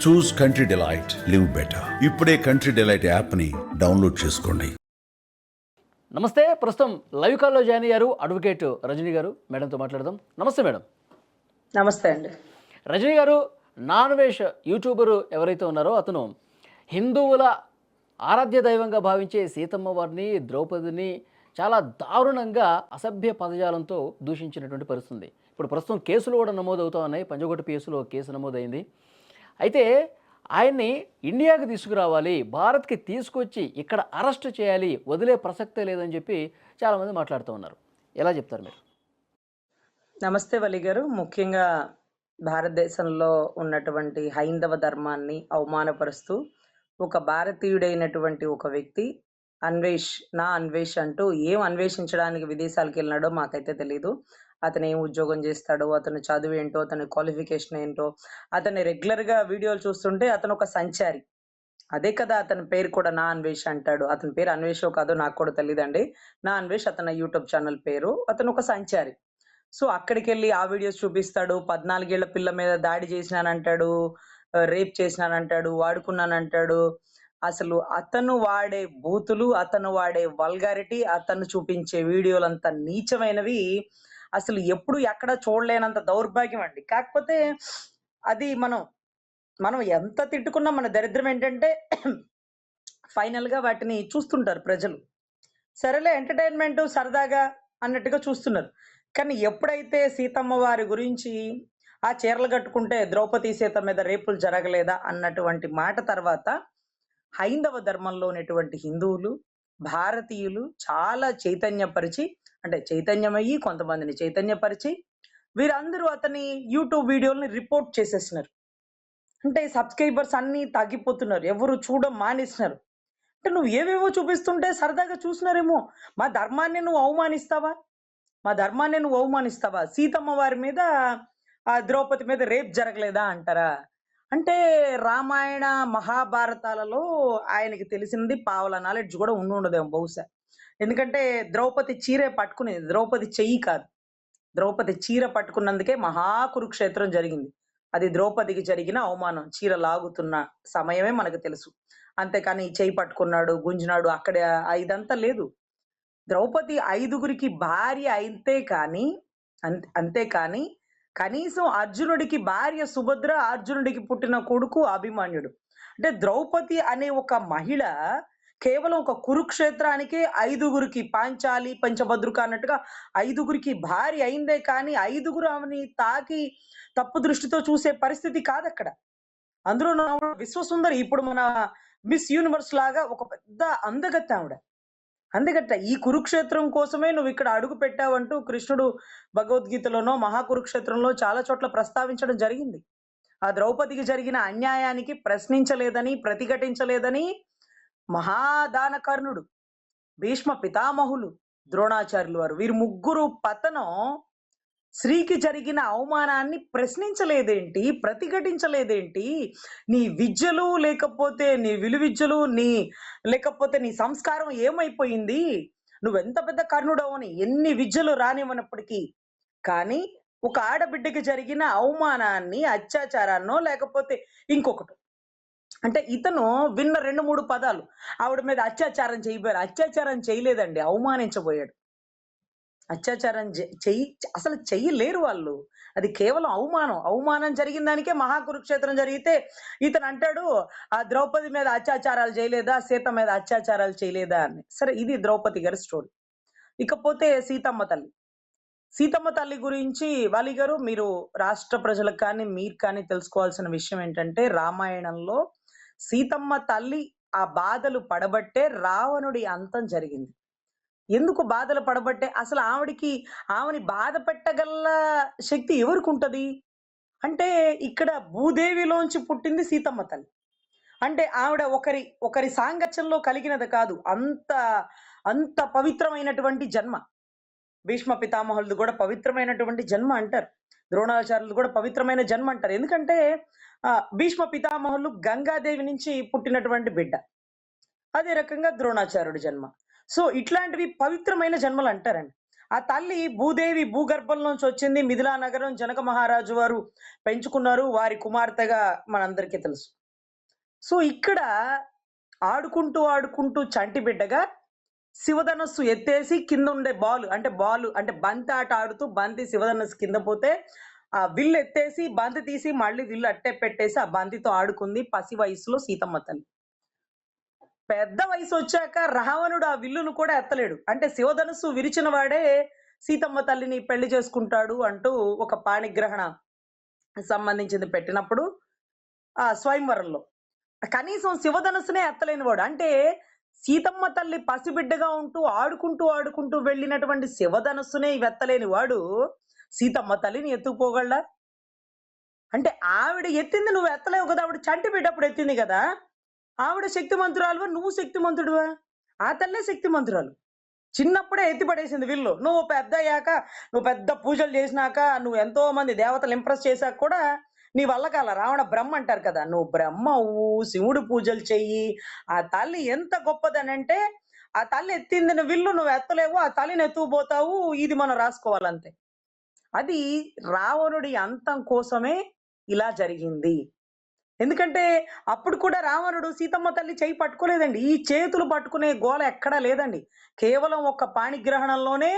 చూస్ country delight, live better. ఇప్పుడే country delight యాప్ని download చేసుకోండి. నమస్తే. ప్రస్తుతం లైవ్ కాల్లో జాయిన్ అయ్యారు అడ్వకేట్ రజనీ గారు. మేడంతో మాట్లాడదాం. నమస్తే మేడం. నమస్తే అండి. రజనీ గారు, నాన్ వెజ్ యూట్యూబరు ఎవరైతే ఉన్నారో అతను హిందువుల ఆరాధ్య దైవంగా భావించే సీతమ్మ వారిని, ద్రౌపదిని చాలా దారుణంగా అసభ్య పదజాలంతో దూషించినటువంటి పరిస్థితి. ఇప్పుడు ప్రస్తుతం కేసులు కూడా నమోదవుతూ ఉన్నాయి. పంజగుట్ట పిఎస్లో కేసు నమోదైంది. అయితే ఆయన్ని ఇండియాకి తీసుకురావాలి, భారత్కి తీసుకొచ్చి ఇక్కడ అరెస్ట్ చేయాలి, వదిలే ప్రసక్తే లేదని చెప్పి చాలామంది మాట్లాడుతూ ఉన్నారు. ఎలా చెప్తారు మీరు? నమస్తే వలి గారు. ముఖ్యంగా భారతదేశంలో ఉన్నటువంటి హైందవ ధర్మాన్ని అవమానపరుస్తూ ఒక భారతీయుడైనటువంటి ఒక వ్యక్తి అన్వేష్ అంటూ ఏం అన్వేషించడానికి విదేశాలకు వెళ్ళినాడో మాకైతే తెలీదు. అతను ఏం ఉద్యోగం చేస్తాడో, అతను చదువు ఏంటో, అతని క్వాలిఫికేషన్ ఏంటో, అతన్ని రెగ్యులర్ గా వీడియోలు చూస్తుంటే అతను ఒక సంచారి. అదే కదా అతని పేరు కూడా నా అన్వేష్ అంటాడు. అతని పేరు అన్వేషో కాదో నాకు కూడా తెలియదండి. నా అన్వేష్ అతని యూట్యూబ్ ఛానల్ పేరు. అతను ఒక సంచారి. సో అక్కడికి వెళ్ళి ఆ వీడియోస్ చూపిస్తాడు. 14 ఏళ్ల పిల్ల మీద దాడి చేసినానంటాడు, రేప్ చేసినానంటాడు, వాడుకున్నానంటాడు. అసలు అతను వాడే బూతులు, అతను వాడే వల్గారిటీ, అతను చూపించే వీడియోలంతా నీచమైనవి. అసలు ఎప్పుడు ఎక్కడ చూడలేనంత దౌర్భాగ్యం అండి. కాకపోతే అది మనం ఎంత తిట్టుకున్నా మన దరిద్రం ఏంటంటే ఫైనల్ గా వాటిని చూస్తుంటారు ప్రజలు. సరేలే ఎంటర్టైన్మెంట్ సరదాగా అన్నట్టుగా చూస్తున్నారు. కానీ ఎప్పుడైతే సీతమ్మ వారి గురించి ఆ చీరలు కట్టుకుంటే ద్రౌపది సీత మీద రేపులు జరగలేదా అన్నటువంటి మాట తర్వాత హైందవ ధర్మంలో ఉన్నటువంటి హిందువులు, భారతీయులు చాలా చైతన్యమయ్యి కొంతమందిని చైతన్యపరిచి వీరందరూ అతని యూట్యూబ్ వీడియోల్ని రిపోర్ట్ చేసేస్తున్నారు. అంటే సబ్స్క్రైబర్స్ అన్ని తగ్గిపోతున్నారు. ఎవరు మానేస్తున్నారు. అంటే నువ్వు ఏవేవో చూపిస్తుంటే సరదాగా చూసినారేమో. మా ధర్మాన్ని నువ్వు అవమానిస్తావా? సీతమ్మ వారి మీద, ఆ ద్రౌపది మీద రేప్ జరగలేదా అంటారా? అంటే రామాయణ మహాభారతాలలో ఆయనకి తెలిసింది పావల నాలెడ్జ్ కూడా ఉండదేమో బహుశా. ఎందుకంటే ద్రౌపది చీరే పట్టుకునేది, ద్రౌపది చెయ్యి కాదు. ద్రౌపది చీర పట్టుకున్నందుకే మహాకురుక్షేత్రం జరిగింది. అది ద్రౌపదికి జరిగిన అవమానం. చీర లాగుతున్న సమయమే మనకు తెలుసు. అంతేకాని చెయ్యి పట్టుకున్నాడు, గుంజినాడు అక్కడ ఇదంతా లేదు. ద్రౌపది 5గురికి భార్య అంతేకాని కనీసం అర్జునుడికి భార్య సుభద్ర, అర్జునుడికి పుట్టిన కొడుకు అభిమన్యుడు. అంటే ద్రౌపది అనే ఒక మహిళ కేవలం ఒక కురుక్షేత్రానికే 5గురికి పాంచాలి, పంచభద్రుక అన్నట్టుగా 5గురికి భార్య అయిందే కానీ 5గురు ఆమెని తాకి తప్పు దృష్టితో చూసే పరిస్థితి కాదక్కడ. అందులో విశ్వసుందరి, ఇప్పుడు మన మిస్ యూనివర్స్ లాగా ఒక పెద్ద అందగత్తె ఆవిడ. అందుకట్ట ఈ కురుక్షేత్రం కోసమే నువ్వు ఇక్కడ అడుగు పెట్టావంటూ కృష్ణుడు భగవద్గీతలోనో మహాకురుక్షేత్రంలో చాలా చోట్ల ప్రస్తావించడం జరిగింది. ఆ ద్రౌపదికి జరిగిన అన్యాయానికి ప్రశ్నించలేదని, ప్రతిఘటించలేదని మహాదానకర్ణుడు, భీష్మ పితామహులు, ద్రోణాచార్యులు వారు, వీరు ముగ్గురు పతనం స్త్రీకి జరిగిన అవమానాన్ని ప్రశ్నించలేదేంటి, ప్రతిఘటించలేదేంటి? నీ విద్యలు లేకపోతే నీ విలువిద్యలు, లేకపోతే నీ సంస్కారం ఏమైపోయింది? నువ్వెంత పెద్ద కర్ణుడవని, ఎన్ని విద్యలు రానివ్వనప్పటికీ కానీ ఒక ఆడబిడ్డకి జరిగిన అవమానాన్ని, అత్యాచారాన్నో లేకపోతే ఇంకొకటి, అంటే ఇతను విన్న 2-3 పదాలు ఆవిడ మీద అత్యాచారం చేయలేదండి, అవమానించబోయాడు. అత్యాచారం అసలు చెయ్యలేరు వాళ్ళు. అది కేవలం అవమానం జరిగిన దానికే మహాకురుక్షేత్రం జరిగితే ఇతను అంటాడు ఆ ద్రౌపది మీద అత్యాచారాలు చేయలేదా, సీత మీద అత్యాచారాలు చేయలేదా అని. సరే, ఇది ద్రౌపది గారి స్టోరీ. ఇకపోతే సీతమ్మ తల్లి గురించి వాలి గారు, మీరు రాష్ట్ర ప్రజలకు కానీ మీరు కానీ తెలుసుకోవాల్సిన విషయం ఏంటంటే, రామాయణంలో సీతమ్మ తల్లి ఆ బాధలు పడబట్టే రావణుడి అంతం జరిగింది. ఎందుకు బాధలు పడబట్టే? అసలు ఆమెని బాధ పెట్టగల శక్తి ఎవరికి ఉంటది అంటే, ఇక్కడ భూదేవిలోంచి పుట్టింది సీతమ్మ తల్లి. అంటే ఆవిడ ఒకరి సాంగత్యంలో కలిగినది కాదు. అంత పవిత్రమైనటువంటి జన్మ. భీష్మ పితామహులది కూడా పవిత్రమైనటువంటి జన్మ అంటారు. ద్రోణాచార్యులు కూడా పవిత్రమైన జన్మ అంటారు. ఎందుకంటే భీష్మ పితామహులు గంగాదేవి నుంచి పుట్టినటువంటి బిడ్డ. అదే రకంగా ద్రోణాచార్యుడి జన్మ. సో ఇట్లాంటివి పవిత్రమైన జన్మలు అంటారండి. ఆ తల్లి భూదేవి భూగర్భం నుంచి వచ్చింది. మిథిలా నగరం జనక మహారాజు వారు పెంచుకున్నారు. వారి కుమార్తెగా మనందరికీ తెలుసు. సో, ఇక్కడ ఆడుకుంటూ చంటి బిడ్డగా శివధనస్సు ఎత్తేసి కిందుండే బాలు అంటే బంతి ఆట ఆడుతూ బంతి శివధనస్సు కింద పోతే, ఆ విల్లు ఎత్తేసి బంతి తీసి మళ్ళీ విల్లు అట్టే పెట్టేసి ఆ బంతితో ఆడుకుంది పసి వయసులో సీతమ్మ తల్లి. పెద్ద వయసొచ్చాక రావణుడు ఆ విల్లును కూడా ఎత్తలేడు. అంటే శివధనుస్సు విరిచిన వాడే సీతమ్మ తల్లిని పెళ్లి చేసుకుంటాడు అంటూ ఒక పాణిగ్రహణ సంబంధించింది పెట్టినప్పుడు స్వయంవరంలో కనీసం శివధనుస్సునే ఎత్తలేనివాడు. అంటే సీతమ్మ తల్లి పసిబిడ్డగా ఉంటూ ఆడుకుంటూ వెళ్ళినటువంటి శివధనుస్సునే వెత్తలేని వాడు సీతమ్మ తల్లిని ఎత్తుకుపోగలడా? అంటే ఆవిడ ఎత్తింది నువ్వు ఎత్తలేవు కదా! ఆవిడ చంటి బిడ్డప్పుడు ఎత్తింది కదా! ఆవిడ శక్తిమంతురాలువా? నువ్వు శక్తిమంతుడివా? ఆ తల్లే శక్తిమంతురాలు. చిన్నప్పుడే ఎత్తి పడేసింది విల్లు. నువ్వు పెద్ద పూజలు చేసినాక, నువ్వు ఎంతో మంది దేవతలు ఇంప్రెస్ చేశాక కూడా నీ వల్ల కాల. రావణ బ్రహ్మ అంటారు కదా! నువ్వు బ్రహ్మ అవ్వు, శివుడు పూజలు చెయ్యి. ఆ తల్లి ఎంత గొప్పదనంటే, ఆ తల్లి ఎత్తిందిన విల్లు నువ్వు ఎత్తలేవు. ఆ తల్లిని ఎత్తుకుపోతావు. ఇది మనం రాసుకోవాలంతే. అది రావణుడి అంతం కోసమే ఇలా జరిగింది. ఎందుకంటే అప్పుడు కూడా రావణుడు సీతమ్మ తల్లి చెయ్యి పట్టుకోలేదండి. ఈ చేతులు పట్టుకునే గోల ఎక్కడా లేదండి. కేవలం ఒక్క పాణిగ్రహణంలోనే,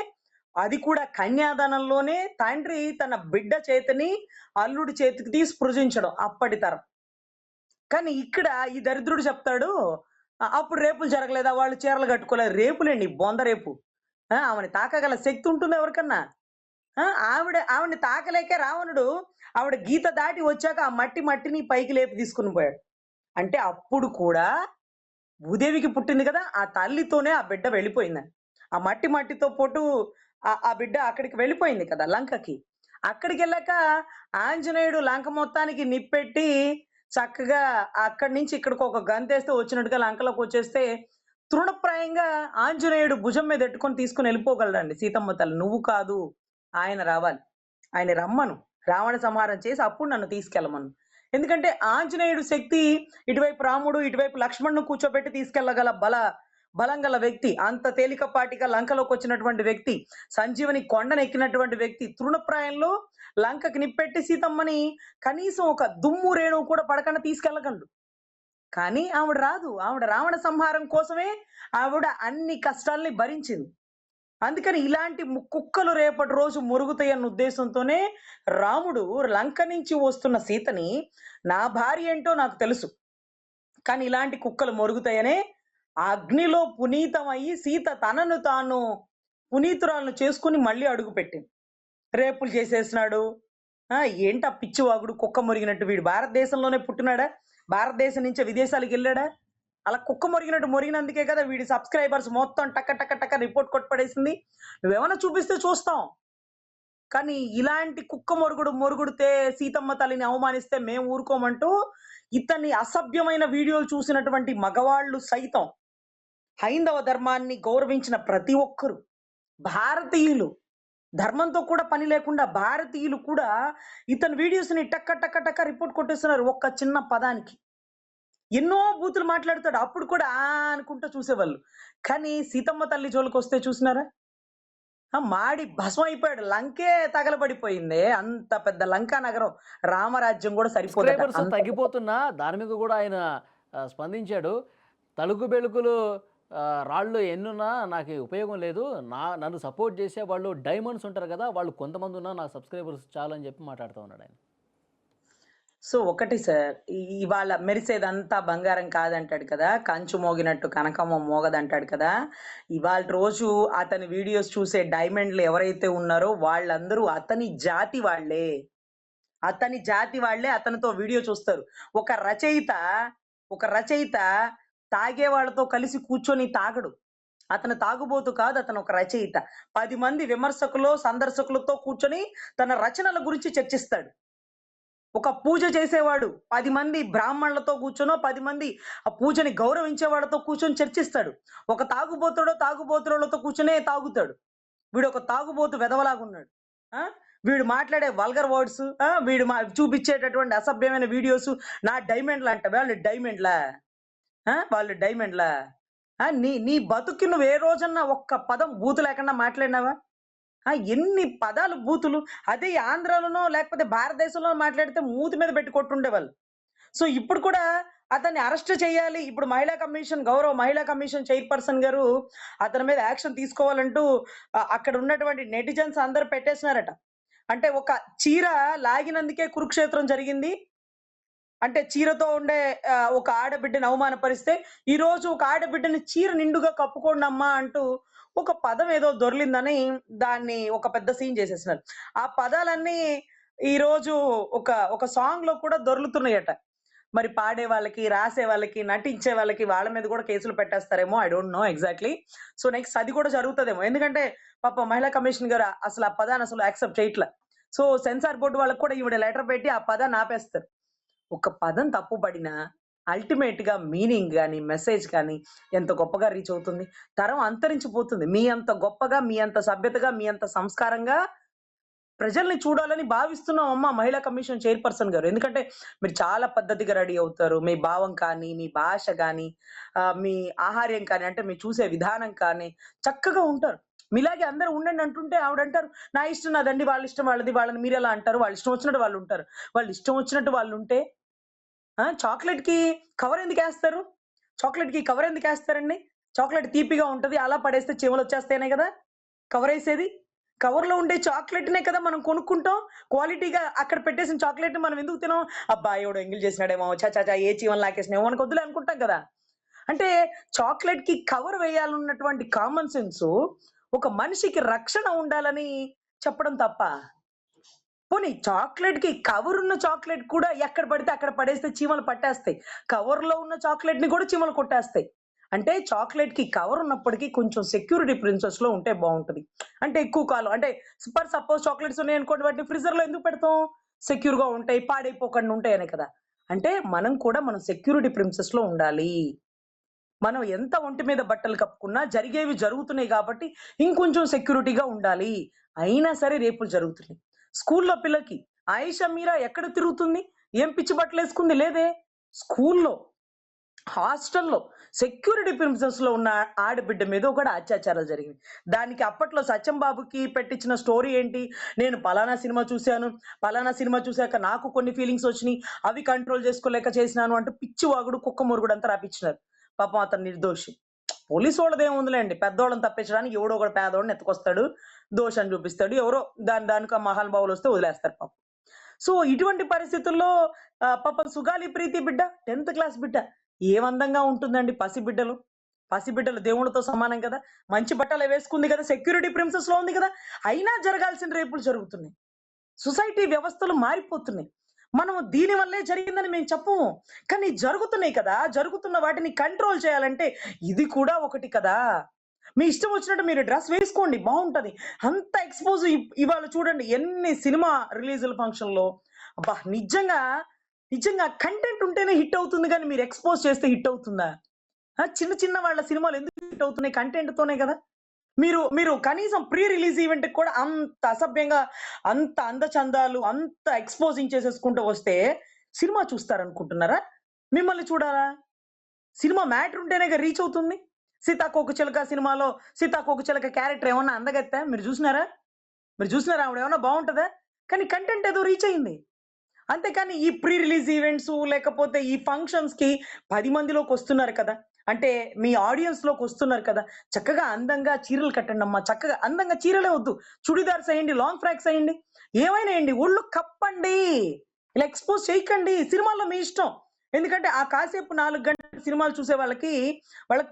అది కూడా కన్యాదానంలోనే తండ్రి తన బిడ్డ చేతిని అల్లుడి చేతికి తీసి స్పృశించడం అప్పటి తరం. కానీ ఇక్కడ ఈ దరిద్రుడు చెప్తాడు, అప్పుడు రేపులు జరగలేదా? వాళ్ళు చీరలు కట్టుకోలేదు. రేపులేండి బొంద రేపు. ఆమెని తాకగల శక్తి ఉంటుందా ఎవరికన్నా? ఆవిడని తాకలేకే రావణుడు ఆవిడ గీత దాటి వచ్చాక ఆ మట్టిని పైకి లేపి తీసుకుని పోయాడు. అంటే అప్పుడు కూడా భూదేవికి పుట్టింది కదా! ఆ తల్లితోనే ఆ బిడ్డ వెళ్ళిపోయిందని. ఆ మట్టితో పాటు ఆ బిడ్డ అక్కడికి వెళ్ళిపోయింది కదా లంకకి. అక్కడికెళ్ళాక ఆంజనేయుడు లంక మొత్తానికి నిప్పెట్టి చక్కగా అక్కడి నుంచి ఇక్కడికి ఒక గంతేస్తే వచ్చినట్టుగా లంకలోకొచ్చేస్తే, తృణప్రాయంగా ఆంజనేయుడు భుజం మీద ఎట్టుకొని తీసుకొని వెళ్ళిపోగలడండి సీతమ్మ తల్లి. నువ్వు కాదు, ఆయన రావాలి. ఆయన రమ్మను. రావణ సంహారం చేసి అప్పుడు నన్ను తీసుకెళ్ళమను. ఎందుకంటే ఆంజనేయుడు శక్తి ఇటువైపు రాముడు, ఇటువైపు లక్ష్మణ్‌ను కూర్చోబెట్టి తీసుకెళ్ళగల బలం గల వ్యక్తి. అంత తేలికపాటిగా లంకలోకొచ్చినటువంటి వ్యక్తి. సంజీవని కొండనెక్కినటువంటి వ్యక్తి. తృణప్రాయంలో లంకకి నిప్పెట్టి సీతమ్మని కనీసం ఒక దుమ్ము రేణువు కూడా పడకుండా తీసుకెళ్ళగలడు. కానీ ఆవిడ రాదు. ఆవిడ రావణ సంహారం కోసమే ఆవిడ అన్ని కష్టాల్ని భరించింది. అందుకని ఇలాంటి కుక్కలు రేపటి రోజు మొరుగుతాయన్న ఉద్దేశంతోనే రాముడు లంక నుంచి వస్తున్న సీతని, నా భార్య ఏంటో నాకు తెలుసు. కానీ ఇలాంటి కుక్కలు మొరుగుతాయనే అగ్నిలో పునీతమయ్యి సీత తనను తాను పునీతురాలను చేసుకుని మళ్ళీ అడుగుపెట్టింది. రేపులు చేసేసినాడు. ఏంటా పిచ్చివాగుడు కుక్క మొరిగినట్టు? వీడు భారతదేశంలోనే పుట్టినాడా? భారతదేశం నుంచే విదేశాలకెళ్ళాడా? అలా కుక్క మొరిగినందుకే కదా వీడి సబ్స్క్రైబర్స్ మొత్తం టక రిపోర్ట్ కొట్టి పడేసింది. నువ్వేమన్నా చూపిస్తే చూస్తాం. కానీ ఇలాంటి కుక్క మొరుగుడితే సీతమ్మ తల్లిని అవమానిస్తే మేము ఊరుకోమంటూ ఇతని అసభ్యమైన వీడియోలు చూసినటువంటి మగవాళ్ళు సైతం, హైందవ ధర్మాన్ని గౌరవించిన ప్రతి ఒక్కరు, భారతీయులు, ధర్మంతో కూడా పని లేకుండా భారతీయులు కూడా ఇతని వీడియోస్‌ని టక రిపోర్ట్ కొట్టేస్తున్నారు ఒక్క చిన్న పదానికి. ఎన్నో బూతులు మాట్లాడతాడు. అప్పుడు కూడా అనుకుంటూ చూసేవాళ్ళు. కానీ సీతమ్మ తల్లి జోలికొస్తే చూసినారా? మాడి భస్మం అయిపోయాడు. లంకే తగలబడిపోయిందే. అంత పెద్ద లంకా నగరం. రామరాజ్యం కూడా సరిపోదట. సబ్స్క్రైబర్స్ తగ్గిపోతున్నా దాని మీద కూడా ఆయన స్పందించాడు. తలుకు బెలుకులు రాళ్ళు ఎన్నున్నా నాకు ఉపయోగం లేదు. నన్ను సపోర్ట్ చేసే వాళ్ళు డైమండ్స్ ఉంటారు కదా! వాళ్ళు కొంతమంది ఉన్నా నా సబ్స్క్రైబర్స్ చాలని చెప్పి మాట్లాడుతూ ఉన్నాడు ఆయన. సో ఒకటి సార్, ఇవాళ మెరిసేదంతా బంగారం కాదంటాడు కదా! కంచు మోగినట్టు కనకమ్మ మోగదంటాడు కదా! ఇవాల్టి రోజు అతని వీడియోస్ చూసే డైమండ్‌లు ఎవరైతే ఉన్నారో వాళ్ళందరూ అతని జాతి వాళ్ళే. అతని జాతి వాళ్ళే అతనితో వీడియో చూస్తారు. ఒక రచయిత తాగే వాళ్ళతో కలిసి కూర్చొని తాగడు. అతను తాగుబోతు కాదు. అతను ఒక రచయిత. 10 మంది విమర్శకులు, సందర్శకులతో కూర్చొని తన రచనల గురించి చర్చిస్తాడు. ఒక పూజ చేసేవాడు 10 మంది బ్రాహ్మణులతో కూర్చొనో, 10 మంది ఆ పూజని గౌరవించే వాళ్ళతో కూర్చొని చర్చిస్తాడు. ఒక తాగుబోతురాలతో కూర్చొనే తాగుతాడు. వీడొక తాగుబోతు వెధవలాగున్నాడు. వీడు మాట్లాడే వల్గర్ వర్డ్స్, వీడు చూపించేటటువంటి అసభ్యమైన వీడియోస్ నా డైమండ్‌లంట. వాళ్ళు డైమండ్‌లా? నీ బతుక్కి నువ్వు ఏ రోజన్నా ఒక్క పదం బూతు లేకుండా మాట్లాడినావా? ఎన్ని పదాలు బూతులు. అదే ఈ ఆంధ్రాలోనో లేకపోతే భారతదేశంలో మాట్లాడితే మూతి మీద పెట్టి కొట్టుండేవాళ్ళు. సో ఇప్పుడు కూడా అతన్ని అరెస్ట్ చేయాలి. ఇప్పుడు గౌరవ మహిళా కమిషన్ చైర్పర్సన్ గారు అతని మీద యాక్షన్ తీసుకోవాలంటూ అక్కడ ఉన్నటువంటి నెటిజన్స్ అందరూ పెట్టేసినారట. అంటే ఒక చీర లాగినందుకే కురుక్షేత్రం జరిగింది. అంటే చీరతో ఉండే ఒక ఆడబిడ్డని అవమానపరిస్తే, ఈరోజు ఒక ఆడబిడ్డని చీర నిండుగా కప్పుకోండమ్మా అంటూ ఒక పదం ఏదో దొర్లిందని దాన్ని ఒక పెద్ద సీన్ చేసేసినారు. ఆ పదాలన్నీ ఈరోజు ఒక ఒక సాంగ్‌లో కూడా దొర్లుతున్నాయట. మరి పాడే వాళ్ళకి, రాసే వాళ్ళకి, నటించే వాళ్ళకి వాళ్ళ మీద కూడా కేసులు పెట్టేస్తారేమో I don't know exactly. So next అది కూడా జరుగుతదేమో. ఎందుకంటే పాపం మహిళా కమిషన్ గారు అసలు ఆ పదాన్ని అసలు యాక్సెప్ట్ చేయట్ల. సో సెన్సార్ బోర్డ్ వాళ్ళకి కూడా ఈవిడ లెటర్ పెట్టి ఆ పదాన్ని ఆపేస్తారు. ఒక పదం తప్పుపడినా అల్టిమేట్‌గా మీనింగ్ గాని, మెసేజ్ కానీ ఎంత గొప్పగా రీచ్ అవుతుంది. తరం అంతరించిపోతుంది. మీ అంత గొప్పగా, మీ అంత సభ్యతగా, మీ అంత సంస్కారంగా ప్రజల్ని చూడాలని భావిస్తున్నాం అమ్మ మహిళా కమిషన్ చైర్పర్సన్ గారు. ఎందుకంటే మీరు చాలా పద్ధతిగా రెడీ అవుతారు. మీ భావం కానీ, మీ భాష గాని, మీ ఆహార్యం కానీ, అంటే మీరు చూసే విధానం కానీ చక్కగా ఉంటారు. మీలాగే అందరూ ఉండండి అంటుంటే ఆవిడంటారు, "నా ఇష్టం నాదండి. వాళ్ళ ఇష్టం వాళ్ళది. వాళ్ళని మీరెలా అంటారు? వాళ్ళ ఇష్టం వచ్చినట్టు వాళ్ళుంటారు." వాళ్ళ ఇష్టం వచ్చినట్టు వాళ్ళుంటే చాక్లెట్‌కి కవర్ ఎందుకేస్తారు? చాక్లెట్‌కి కవర్ ఎందుకేస్తారండి? చాక్లెట్ తీపిగా ఉంటది. అలా పడేస్తే చీమలొచ్చేస్తాయనే గదా కవరేసేది. కవర్‌లో ఉండే చాక్లెట్‌నే కదా మనం కొనుక్కుంటాం. క్వాలిటీగా అక్కడ పెట్టేసిన చాక్లెట్‌ని మనం ఎందుకు తినం? అబ్బా! ఎవడో ఎంగిల్ చేసినాడేమో, ఛ ఛ ఛ ఏ చీమలు నాకేసినాయేమో మనకు వద్దులే అనుకుంటాం గదా! అంటే చాక్లెట్‌కి కవర్ వేయాలన్నటువంటి కామన్ సెన్సు ఒక మనిషికి రక్షణ ఉండాలని చెప్పడం తప్పా? పోనీ చాక్లెట్‌కి కవరున్న చాక్లెట్ కూడా ఎక్కడ పడితే అక్కడ పడేస్తే చీమలు పట్టేస్తాయి. కవర్‌లో ఉన్న చాక్లెట్‌ని కూడా చీమలు కొట్టేస్తాయి. అంటే చాక్లెట్‌కి కవర్ ఉన్నప్పటికీ కొంచెం సెక్యూరిటీ ప్రిన్సెస్‌లో ఉంటే బావుంటది. అంటే ఎక్కువ కాలం అంటే సపోజ్ చాక్లెట్స్ ఉన్నాయనుకోండి వాటిని ఫ్రీజర్‌లో ఎందుకు పెడతాం? సెక్యూర్‌గా ఉంటాయి, పాడైపోకుండా ఉంటాయనే కదా! అంటే మనం కూడా సెక్యూరిటీ ప్రిన్సెస్‌లో ఉండాలి. మనం ఎంత ఒంటి మీద బట్టలు కప్పుకున్నా జరిగేవి జరుగుతున్నాయి కాబట్టి ఇంకొంచెం సెక్యూరిటీగా ఉండాలి. అయినా సరే రేపులు జరుగుతున్నాయి. స్కూల్లో పిల్లకి ఆయిషా మీరా ఎక్కడ తిరుగుతుంది? ఏం పిచ్చి బట్టలేసుకుంది లేదే. స్కూల్లో, హాస్టల్‌లో సెక్యూరిటీ ప్రిన్సెస్‌లో ఉన్న ఆడబిడ్డ మీద కూడా అత్యాచారాలు జరిగినాయి. దానికి అప్పట్లో సత్యం బాబుకి పెట్టించిన స్టోరీ ఏంటి? నేను పలానా సినిమా చూసాను. పలానా సినిమా చూసాక నాకు కొన్ని ఫీలింగ్స్ వచ్చినియి. అవి కంట్రోల్ చేసుకోలేక చేసినాను అంటూ పిచ్చి వాగుడు, కుక్క మొరుగుడంతా రాపిచ్చినారు. పాపం అతను నిర్దోషి. పోలీసోళ్ళదేముందిలేండి. పెద్దోళ్ళని తప్పించడానికి ఎవడో ఒకడు పేదోడిని ఎత్తుకొస్తాడు. దోషం చూపిస్తాడు. ఎవరో దానికి ఆ మహానుభావులొస్తే వదిలేస్తారు పాపం. సో, ఇటువంటి పరిస్థితుల్లో పాపం సుగాలి ప్రీతి బిడ్డ 10థ్ క్లాస్ బిడ్డ. ఏం అందంగా ఉంటుందండి పసిబిడ్డలు. పసిబిడ్డలు దేవుళ్ళతో సమానం కదా! మంచి బట్టలే వేసుకుంది కదా! సెక్యూరిటీ ప్రిన్సెస్‌లో ఉంది కదా! అయినా జరగాల్సిన రేపులు జరుగుతున్నాయి. సొసైటీ వ్యవస్థలు మారిపోతున్నాయి. మనం దీని వల్లే జరిగిందని మేము చెప్పము. కానీ జరుగుతున్నాయి కదా! జరుగుతున్న వాటిని కంట్రోల్ చేయాలంటే ఇది కూడా ఒకటి కదా! మీ ఇష్టం వచ్చినట్టు మీరు డ్రెస్ వేసుకోండి బావుంటది. అంత ఎక్స్‌పోజ్ ఇవాళ చూడండి ఎన్ని సినిమా రిలీజుల ఫంక్షన్‌లో అబ్బా! నిజంగా కంటెంట్ ఉంటేనే హిట్ అవుతుంది గానీ మీరు ఎక్స్‌పోజ్ చేస్తే హిట్ అవుతుందా? చిన్న చిన్న వాళ్ళ సినిమాలు ఎందుకు హిట్ అవుతున్నాయి? కంటెంట్‌తోనే గదా! మీరు మీరు కనీసం ప్రీ రిలీజ్ ఈవెంట్‌కి కూడా అంత అసభ్యంగా, అంత అందచందాలు, అంత ఎక్స్‌పోజింగ్ చేసేసుకుంటూ వస్తే సినిమా చూస్తారనుకుంటున్నారా? మిమ్మల్ని చూడాలా? సినిమా మ్యాటర్ ఉంటేనేగా రీచ్ అవుతుంది. 'సీతాకోకచిలక' సినిమాలో 'సీతాకోకచిలక' క్యారెక్టర్ ఏమన్నా అందగత్తె? మీరు జూసినారా? మీరు జూసినారా? ఆవిడేమన్నా బావుంటదా? కానీ కంటెంట్ ఏదో రీచ్ అయింది. అంతేకాని ఈ ప్రీ రిలీజ్ ఈవెంట్సు లేకపోతే ఈ ఫంక్షన్స్‌కి 10 మందిలోకొస్తున్నారు కదా! అంటే మీ ఆడియన్స్‌లోకొస్తున్నారు కదా! చక్కగా అందంగా చీరలు కట్టండమ్మా. చక్కగా అందంగా చీరలే వద్దు. చుడిదార్స్ ఎయండి, లాంగ్ ఫ్రాక్స్ ఎయండి. ఏమైనా ఎయండి. ఒళ్ళు కప్పండి. ఇలా ఎక్స్‌పోజ్ చేయకండి. సినిమాల్లో మీ ఇష్టం. ఎందుకంటే ఆ కాసేపు 4 గంటలు సినిమాలు చూసే వాళ్ళకి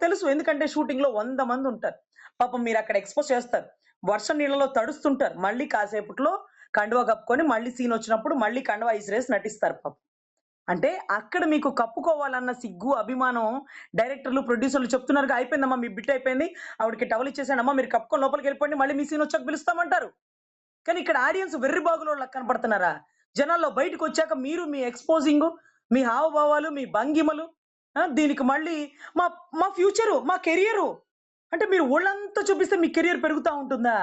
తెలుసు. ఎందుకంటే షూటింగ్‌లో 100 మందుంటారు. పాపం మీరక్కడ ఎక్స్‌పోజ్ చేస్తారు. వర్షం నీళ్ళలో తడుస్తుంటారు. మళ్ళీ కాసేపట్లో కండువా కప్పుకొని మళ్ళీ సీనొచ్చినప్పుడు మళ్ళీ కండువా ఇసిరేసి నటిస్తారు పాపం. అంటే అక్కడ మీకు కప్పుకోవాలన్న సిగ్గు, అభిమానం డైరెక్టర్లు, ప్రొడ్యూసర్లు చెప్తున్నారుగా అయిపోయిందమ్మా మీ బిట్ అయిపోయింది. ఆవిడకి టవల్ ఇచ్చేసానమ్మా మీరు కప్పుకొని లోపలికెళ్ళిపోండి. మళ్ళీ మీ సీనొచ్చాక పిలుస్తామంటారు. కానీ ఇక్కడ ఆడియన్స్ వెర్రి బాగులోళ్ళలా కనపడుతున్నారా? జనాల్లో బయటకొచ్చాక మీరు మీ ఎక్స్‌పోజింగు, మీ హావభావాలు, మీ భంగిమలు దీనికి మళ్ళీ మా మా ఫ్యూచరు, మా కెరియరు అంటే మీరు ఒళ్ళంతా చూపిస్తే మీ కెరియర్ పెరుగుతా ఉంటుందా?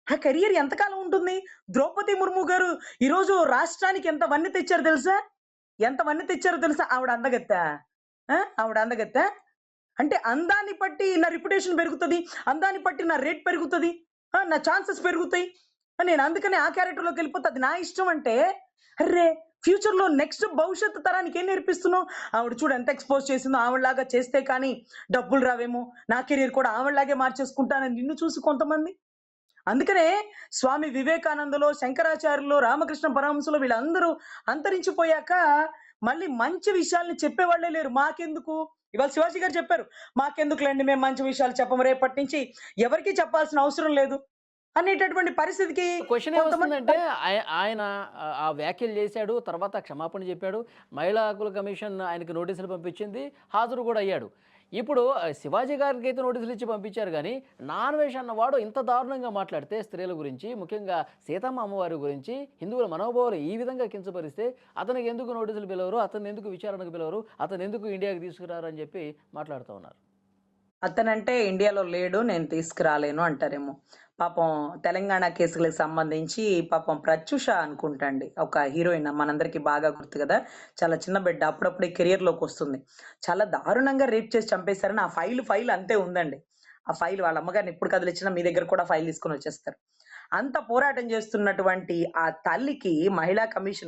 ఆ కెరియర్ ఎంతకాలం ఉంటుంది? ద్రౌపది ముర్ము గారు ఈరోజు రాష్ట్రానికి ఎంత వన్నె తెచ్చారో తెలుసా? ఎంత వన్నె తెచ్చారో తెలుసా? ఆవిడ అందగత్తె. ఆవిడ అందగత్తె. అంటే అందాన్ని బట్టి నా రిప్యుటేషన్ పెరుగుతది. అందాన్ని బట్టి నా రేట్ పెరుగుతది. నా ఛాన్సెస్ పెరుగుతాయి. నేను అందుకని ఆ క్యారెక్టర్‌లోకి వెళ్ళిపోతే అది నా ఇష్టం అంటే, అర్రే! ఫ్యూచర్‌లో నెక్స్ట్ భవిష్యత్తు తరానికి ఏం నేర్పిస్తున్నావు? ఆవిడ చూడు ఎంత ఎక్స్‌పోజ్ చేసిందో, ఆవిడలాగా చేస్తే కానీ డబ్బులు రావేమో, నా కెరియర్ కూడా ఆవిడలాగే మార్చేసుకుంటానని నిన్ను చూసి కొంతమంది. అందుకనే స్వామి వివేకానందలో, శంకరాచార్యులో, రామకృష్ణ పరమహంసలో వీళ్ళందరూ అంతరించిపోయాక మళ్ళీ మంచి విషయాల్ని చెప్పేవాళ్ళే లేరు. మాకెందుకు? ఇవాళ శివాజీ గారు చెప్పారు. మాకెందుకులెండి మేము మంచి విషయాలు చెప్పము. రేపటి నుంచి ఎవరికీ చెప్పాల్సిన అవసరం లేదు అనేటటువంటి పరిస్థితికి క్వెషన్ కొంతమంది ఏమొస్తుందంటే ఆయన ఆ వ్యాఖ్యలు చేశాడు. తర్వాత క్షమాపణ చెప్పాడు. మహిళా హక్కుల కమిషన్ ఆయనకి నోటీసులు పంపించింది. హాజరు కూడా అయ్యాడు. ఇప్పుడు శివాజీ గారికైతే నోటీసులు ఇచ్చి పంపించారు గానీ, నాన్వేష్ అన్నవాడు ఇంత దారుణంగా మాట్లాడితే స్త్రీల గురించి, ముఖ్యంగా సీతమ్మ అమ్మవారి గురించి, హిందువుల మనోభావాలు ఈ విధంగా కించపరిస్తే అతనికి ఎందుకు నోటీసులు పిలవరు? అతన్ని ఎందుకు విచారణకు పిలవరు? అతన్ని ఎందుకు ఇండియాకి తీసుకురారు అని చెప్పి మాట్లాడుతూ ఉన్నారు. అతనంటే ఇండియాలో లేడు. నేను తీసుకురాలేను అంటారేమో. పాపం తెలంగాణ కేసులకు సంబంధించి పాపం ప్రత్యూష అనుకుంటా అండి. ఒక హీరోయిన్ మనందరికీ బాగా గుర్తు గదా! చాలా చిన్న బిడ్డ అప్పుడప్పుడే కెరియర్‌లోకొస్తుంది. చాలా దారుణంగా రేప్ చేసి చంపేశారని ఆ ఫైల్ అంతే ఉందండి. ఆ ఫైల్ వాళ్ళ అమ్మగారిని ఎప్పుడు కదిలిచ్చినా మీ దగ్గర కూడా ఫైల్ తీసుకొనొచ్చేస్తారు. అంత పోరాటం చేస్తున్నటువంటి ఆ తల్లికి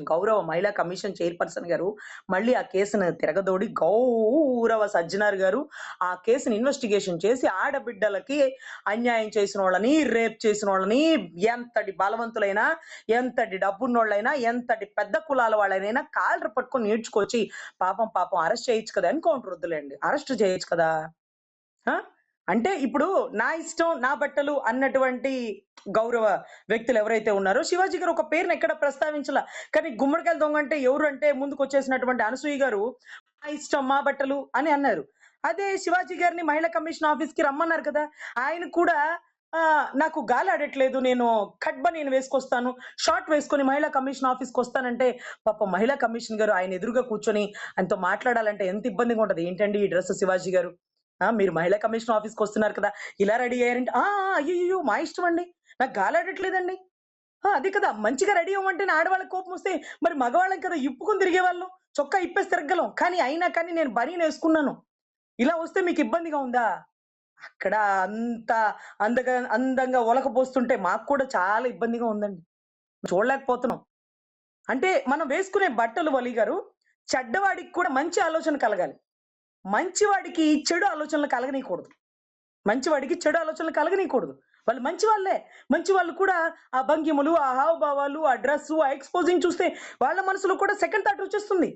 గౌరవ మహిళా కమిషన్ చైర్పర్సన్ గారు మళ్ళీ ఆ కేసును తిరగదోడి గౌరవ సజ్జనార్ గారు ఆ కేసుని ఇన్వెస్టిగేషన్ చేసి ఆడబిడ్డలకి అన్యాయం చేసినోళ్ళని, రేప్ చేసినోళ్ళని ఎంతటి బలవంతులైనా, ఎంతటి డబ్బున్నోళ్ళైనా, ఎంతటి పెద్ద కులాల వాళ్ళనైనా కాళ్ళరు పట్టుకొని ఈడ్చుకొచ్చి పాపం అరెస్ట్ చేయొచ్చు కదా! ఎన్‌కౌంటర్ వద్దులేండి. అరెస్ట్ చేయొచ్చు కదా! ఆ! అంటే ఇప్పుడు నా ఇష్టం, నా బట్టలు అన్నటువంటి గౌరవ వ్యక్తులు ఎవరైతే ఉన్నారో, శివాజీ గారు ఒక పేరుని ఎక్కడ ప్రస్తావించలా. కానీ గుమ్మడికాయల దొంగ అంటే ఎవరు అంటే ముందుకొచ్చేసినటువంటి అనసూయ గారు, "మా ఇష్టం, మా బట్టలు" అని అన్నారు. అదే శివాజీ గారిని మహిళా కమిషన్ ఆఫీస్‌కి రమ్మన్నారు కదా! ఆయన కూడా నాకు గాలాడట్లేదు. నేను కట్ బనీన్ వేసుకొస్తాను. షార్ట్ వేసుకొని మహిళా కమిషన్ ఆఫీస్‌కొస్తానంటే, పాపం మహిళా కమిషన్ గారు ఆయన ఎదురుగా కూర్చొని ఆయనతో మాట్లాడాలంటే ఎంత ఇబ్బందిగా ఉంటది. "ఏంటండి ఈ డ్రెస్ శివాజీ గారు?" మీరు మహిళా కమిషన్ ఆఫీస్‌కొస్తున్నారు కదా! ఇలా రెడీ అయ్యారంటే, "ఆ! ఆ! అయ్యయ్యో! మా ఇష్టమండి. నాకు గాలాడట్లేదండి." అదే కదా! మంచిగా రెడీ అవ్వమంటేనే ఆడవాళ్ళకి కోపమొస్తే, మరి మగవాళ్ళం కదా! ఇప్పుకొని తిరిగేవాళ్ళం. చొక్కా ఇప్పేసి తిరగగలం. అయినా కానీ నేను బనీనేసుకున్నాను. ఇలా వస్తే మీకు ఇబ్బందిగా ఉందా? అక్కడ అంత అందంగా ఒలకబోస్తుంటే మాకు కూడా చాలా ఇబ్బందిగా ఉందండి. చూడలేకపోతున్నాం. అంటే మనం వేసుకునే బట్టలు వలి గారు, చెడ్డవాడికి కూడా మంచి ఆలోచన కలగాలి. మంచివాడికి చెడు ఆలోచనలు కలగనీయకూడదు. మంచివాడికి చెడు ఆలోచనలు కలగనీయకూడదు. వాళ్ళు మంచి వాళ్ళే. మంచి వాళ్ళు కూడా ఆ భంగిమలు, ఆ హావభావాలు, ఆ డ్రెస్సు, ఆ ఎక్స్‌పోజింగ్ చూస్తే వాళ్ళ మనసులో కూడా సెకండ్ థాట్ వచ్చేస్తుంది.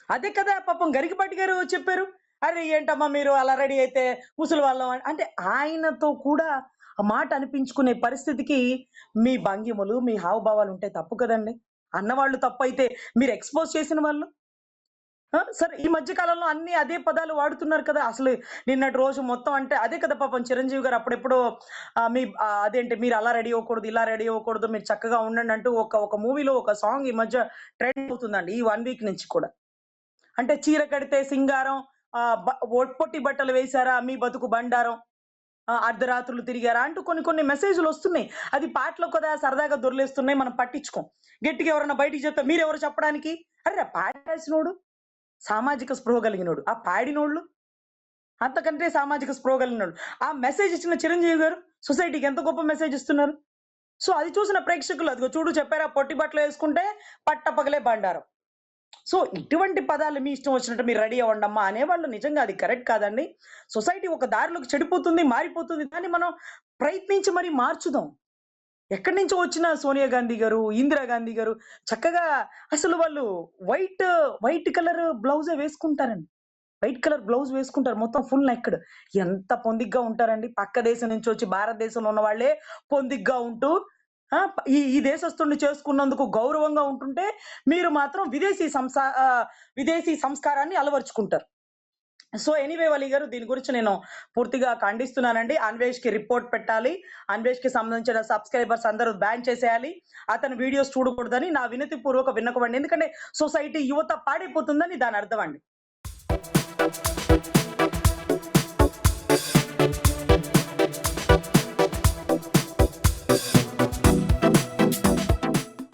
అదే కదా పాపం గరికపాటి గారు చెప్పారు. "అరె! ఏంటమ్మా మీరు అలా రెడీ అయితే ముసలి వాళ్ళం" అంటే ఆయనతో కూడా ఆ మాట అనిపించుకునే పరిస్థితికి మీ భంగిమలు, మీ హావభావాలు ఉంటే తప్పు కదండీ! అన్నవాళ్ళు తప్పైతే మీరు ఎక్స్‌పోజ్ చేసిన వాళ్ళు సరే ఈ మధ్య కాలంలో అన్ని అదే పదాలు వాడుతున్నారు కదా! అసలు నిన్నటి రోజు మొత్తం అంటే అదే కదా పాపం చిరంజీవి గారు అప్పుడెప్పుడో అదేంటి మీరు అలా రెడీ అవ్వకూడదు, ఇలా రెడీ అవ్వకూడదు, మీరు చక్కగా ఉండండి అంటూ ఒక మూవీలో ఒక సాంగ్ ఈ మధ్య ట్రెండ్ అవుతుందండి. ఈ 1 వీక్ నుంచి కూడా. అంటే చీర కడితే సింగారం, పొట్టి బట్టలు వేశారా మీ బతుకు బండారం, అర్ధరాత్రులు తిరిగారా అంటూ కొన్ని మెసేజ్‌లొస్తున్నాయి. అది పాటలు కదా సరదాగా దొర్లేస్తున్నాయి మనం పట్టించుకోం. గట్టిగా ఎవరైనా బయటికి చెప్తే మీరెవరు చెప్పడానికి? అరె! పాట రాసినోడు సామాజిక స్పృహ కలిగినోడు. ఆ పాడినోళ్ళు అంతకంటే సామాజిక స్పృహ కలిగినోళ్ళు. ఆ మెసేజ్ ఇచ్చిన చిరంజీవి గారు సొసైటీకి ఎంత గొప్ప మెసేజ్ ఇస్తున్నారు. సో, అది చూసిన ప్రేక్షకులు అదిగో చూడు చెప్పారా పొట్టి బట్టలేసుకుంటే పట్టపగలే బండారం. సో, ఇటువంటి పదాలు మీ ఇష్టం వచ్చినట్టు మీరు రెడీ అవ్వండమ్మా అనేవాళ్ళు నిజంగా అది కరెక్ట్ కాదండి. సొసైటీ ఒక దారిలోకి చెడిపోతుంది, మారిపోతుంది. దాన్ని మనం ప్రయత్నించి మరి మార్చుదాం. ఎక్కడి నుంచో వచ్చిన సోనియా గాంధీ గారు, ఇందిరా గాంధీ గారు చక్కగా అసలు వాళ్ళు వైట్, వైట్ కలర్ బ్లౌజే వేసుకుంటారండి. వైట్ కలర్ బ్లౌజ్ వేసుకుంటారు. మొత్తం ఫుల్ నెక్‌డ్. ఎంత పొందిగ్గా ఉంటారండి. పక్క దేశం నుంచి వచ్చి భారతదేశంలో ఉన్న వాళ్ళే పొందిగ్గా ఉంటూ ఈ దేశస్తుడిని చేసుకున్నందుకు గౌరవంగా ఉంటుంటే, మీరు మాత్రం విదేశీ సంస్కారాన్ని అలవరుచుకుంటారు. సో, ఎనీవే వలి గారు దీని గురించి నేను పూర్తిగా ఖండిస్తున్నానండి. అన్వేష్‌కి రిపోర్ట్ పెట్టాలి. అన్వేష్‌కి సంబంధించిన సబ్‌స్క్రైబర్స్ అందరూ బ్యాన్ చేసేయాలి. అతని వీడియోస్ చూడకూడదని నా వినతిపూర్వక విన్నపమండి. ఎందుకంటే సొసైటీ యువత పాడైపోతుందని దాని అర్థం అండి.